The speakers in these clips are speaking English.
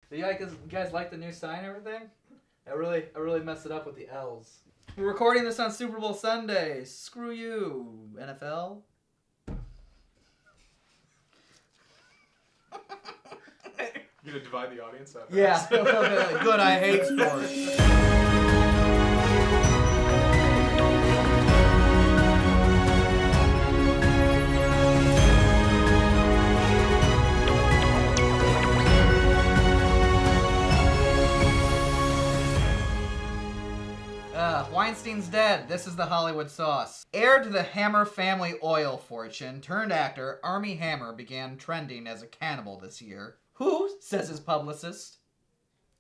You guys like the new sign and everything? I really messed it up with the L's. We're recording this on Super Bowl Sunday. Screw you, NFL. You're gonna divide the audience up? Yeah. Good, I hate sports. Weinstein's dead. This is the Hollywood sauce. Heir to the Hammer family oil fortune, turned actor Armie Hammer began trending as a cannibal this year. Who, says his publicist.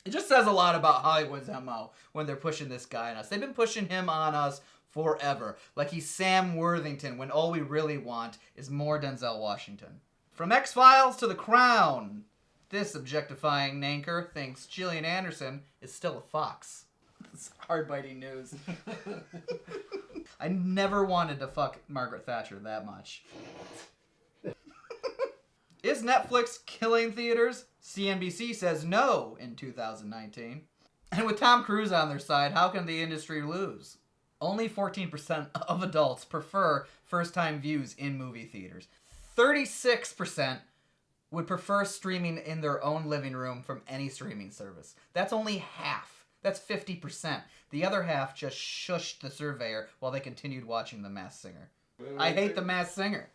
It just says a lot about Hollywood's MO when they're pushing this guy on us. They've been pushing him on us forever. Like he's Sam Worthington when all we really want is more Denzel Washington. From X-Files to The Crown, this objectifying nanker thinks Gillian Anderson is still a fox. It's hard-biting news. I never wanted to fuck Margaret Thatcher that much. Is Netflix killing theaters? CNBC says no in 2019. And with Tom Cruise on their side, how can the industry lose? Only 14% of adults prefer first-time views in movie theaters. 36% would prefer streaming in their own living room from any streaming service. That's only half. That's 50%. The other half just shushed the surveyor while they continued watching The Masked Singer. I hate The Masked Singer.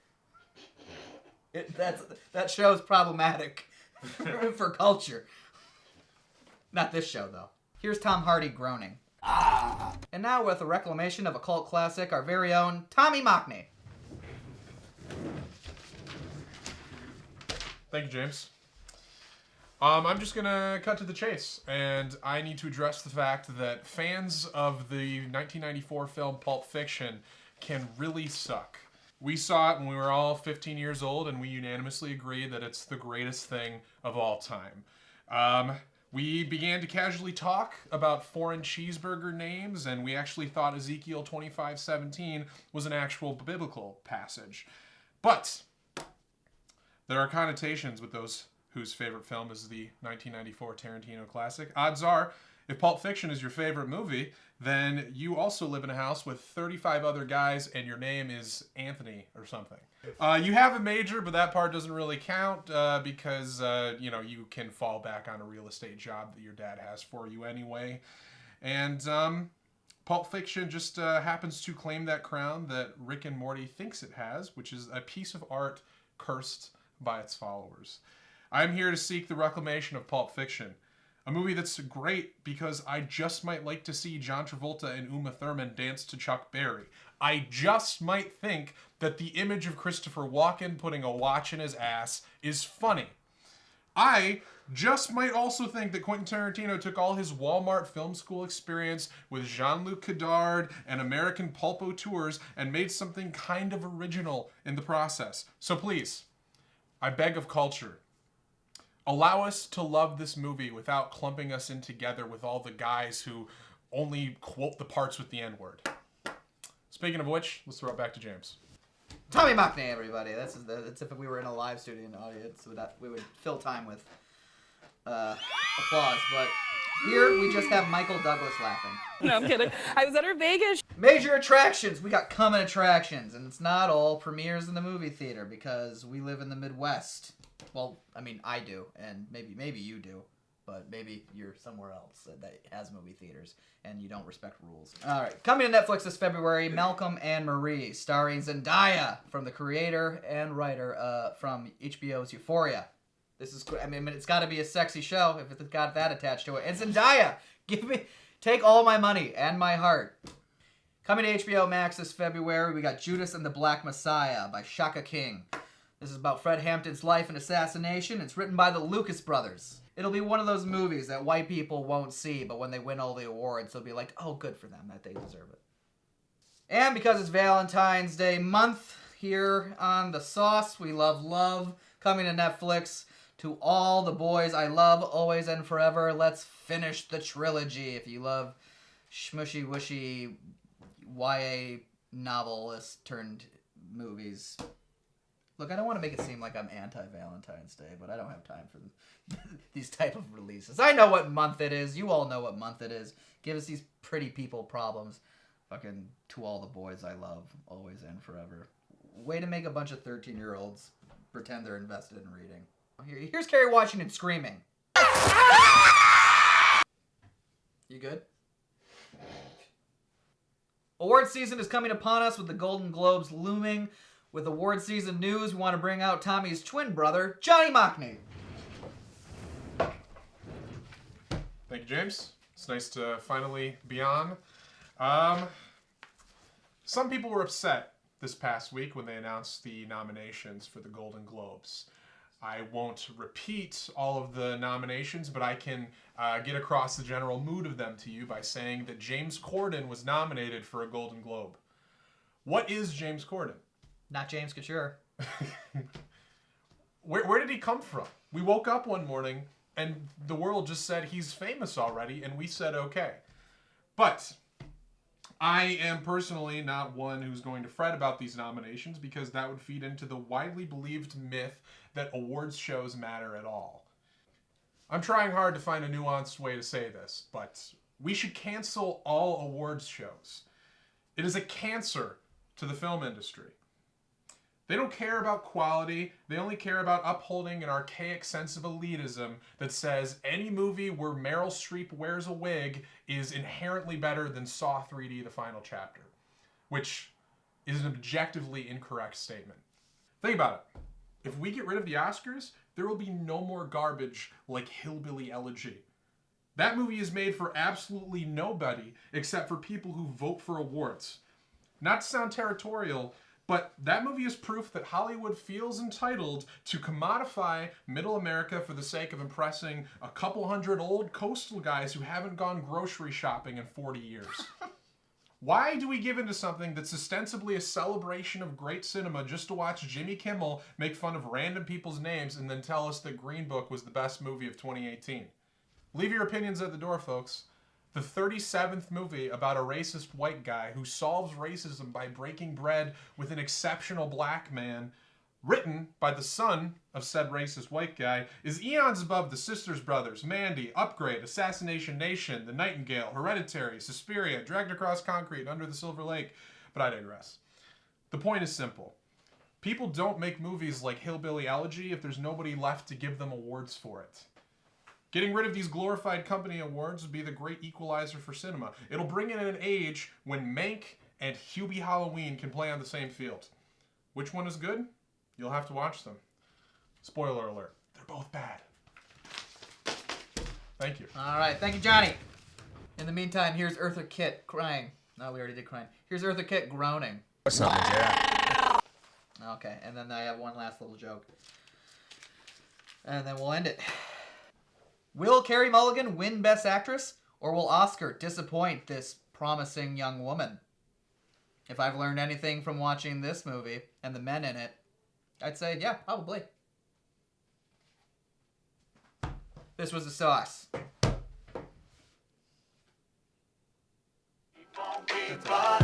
That show's problematic for culture. Not this show, though. Here's Tom Hardy groaning. And now with a reclamation of a cult classic, our very own Tommy Mockney. Thank you, James. I'm just going to cut to the chase, and I need to address the fact that fans of the 1994 film Pulp Fiction can really suck. We saw it when we were all 15 years old, and we unanimously agreed that it's the greatest thing of all time. We began to casually talk about foreign cheeseburger names, and we actually thought Ezekiel 25:17 was an actual biblical passage. But there are connotations with those whose favorite film is the 1994 Tarantino classic. Odds are, if Pulp Fiction is your favorite movie, then you also live in a house with 35 other guys and your name is Anthony or something. You have a major, but that part doesn't really count because you can fall back on a real estate job that your dad has for you anyway. And Pulp Fiction just happens to claim that crown that Rick and Morty thinks it has, which is a piece of art cursed by its followers. I'm here to seek the reclamation of Pulp Fiction, a movie that's great because I just might like to see John Travolta and Uma Thurman dance to Chuck Berry. I just might think that the image of Christopher Walken putting a watch in his ass is funny. I just might also think that Quentin Tarantino took all his Walmart film school experience with Jean-Luc Godard and American Pulp auteurs and made something kind of original in the process. So please, I beg of culture, allow us to love this movie without clumping us in together with all the guys who only quote the parts with the N-word. Speaking of which, let's throw it back to James. Tommy Mockney, everybody. That's if we were in a live studio audience, we would fill time with applause. But here we just have Michael Douglas laughing. No, I'm kidding. I was at her Vegas. Major attractions. We got coming attractions, and it's not all premieres in the movie theater because we live in the Midwest. Well, I mean, I do, and maybe you do, but maybe you're somewhere else that has movie theaters, and you don't respect rules. All right, coming to Netflix this February, Malcolm and Marie, starring Zendaya, from the creator and writer from HBO's Euphoria. This is, it's got to be a sexy show if it's got that attached to it. And Zendaya, take all my money and my heart. Coming to HBO Max this February, we got Judas and the Black Messiah by Shaka King. This is about Fred Hampton's life and assassination. It's written by the Lucas brothers. It'll be one of those movies that white people won't see, but when they win all the awards, they'll be like, oh, good for them, that they deserve it. And because it's Valentine's Day month here on The Sauce, we love love, coming to Netflix. To all the boys I love, always and forever, let's finish the trilogy. If you love schmushy, wushy, YA novelist turned movies. Look, I don't want to make it seem like I'm anti-Valentine's Day, but I don't have time for these type of releases. I know what month it is. You all know what month it is. Give us these pretty people problems. Fucking To All the Boys I Love, always and forever. Way to make a bunch of 13-year-olds pretend they're invested in reading. Here's Kerry Washington screaming. You good? Award season is coming upon us with the Golden Globes looming. With award season news, we want to bring out Tommy's twin brother, Johnny Mockney. Thank you, James. It's nice to finally be on. Some people were upset this past week when they announced the nominations for the Golden Globes. I won't repeat all of the nominations, but I can get across the general mood of them to you by saying that James Corden was nominated for a Golden Globe. What is James Corden? Not James Couture. Where did he come from? We woke up one morning and the world just said he's famous already, and we said okay. But I am personally not one who's going to fret about these nominations, because that would feed into the widely believed myth that awards shows matter at all. I'm trying hard to find a nuanced way to say this, but we should cancel all awards shows. It is a cancer to the film industry. They don't care about quality. They only care about upholding an archaic sense of elitism that says any movie where Meryl Streep wears a wig is inherently better than Saw 3D: The Final Chapter, which is an objectively incorrect statement. Think about it. If we get rid of the Oscars, there will be no more garbage like Hillbilly Elegy. That movie is made for absolutely nobody except for people who vote for awards. Not to sound territorial, but that movie is proof that Hollywood feels entitled to commodify middle America for the sake of impressing a couple hundred old coastal guys who haven't gone grocery shopping in 40 years. Why do we give into something that's ostensibly a celebration of great cinema just to watch Jimmy Kimmel make fun of random people's names and then tell us that Green Book was the best movie of 2018? Leave your opinions at the door, folks. The 37th movie about a racist white guy who solves racism by breaking bread with an exceptional black man, written by the son of said racist white guy, is eons above The Sisters Brothers, Mandy, Upgrade, Assassination Nation, The Nightingale, Hereditary, Suspiria, Dragged Across Concrete, Under the Silver Lake. But I digress. The point is simple. People don't make movies like Hillbilly Elegy if there's nobody left to give them awards for it. Getting rid of these glorified company awards would be the great equalizer for cinema. It'll bring in an age when Mank and Hubie Halloween can play on the same field. Which one is good? You'll have to watch them. Spoiler alert. They're both bad. Thank you. All right. Thank you, Johnny. In the meantime, here's Eartha Kitt crying. No, we already did crying. Here's Eartha Kitt groaning. What's not legit? Okay, and then I have one last little joke. And then we'll end it. Will Carey Mulligan win Best Actress, or will Oscar disappoint this promising young woman? If I've learned anything from watching this movie and the men in it, I'd say, yeah, probably. This was the sauce. Keep on, keep on.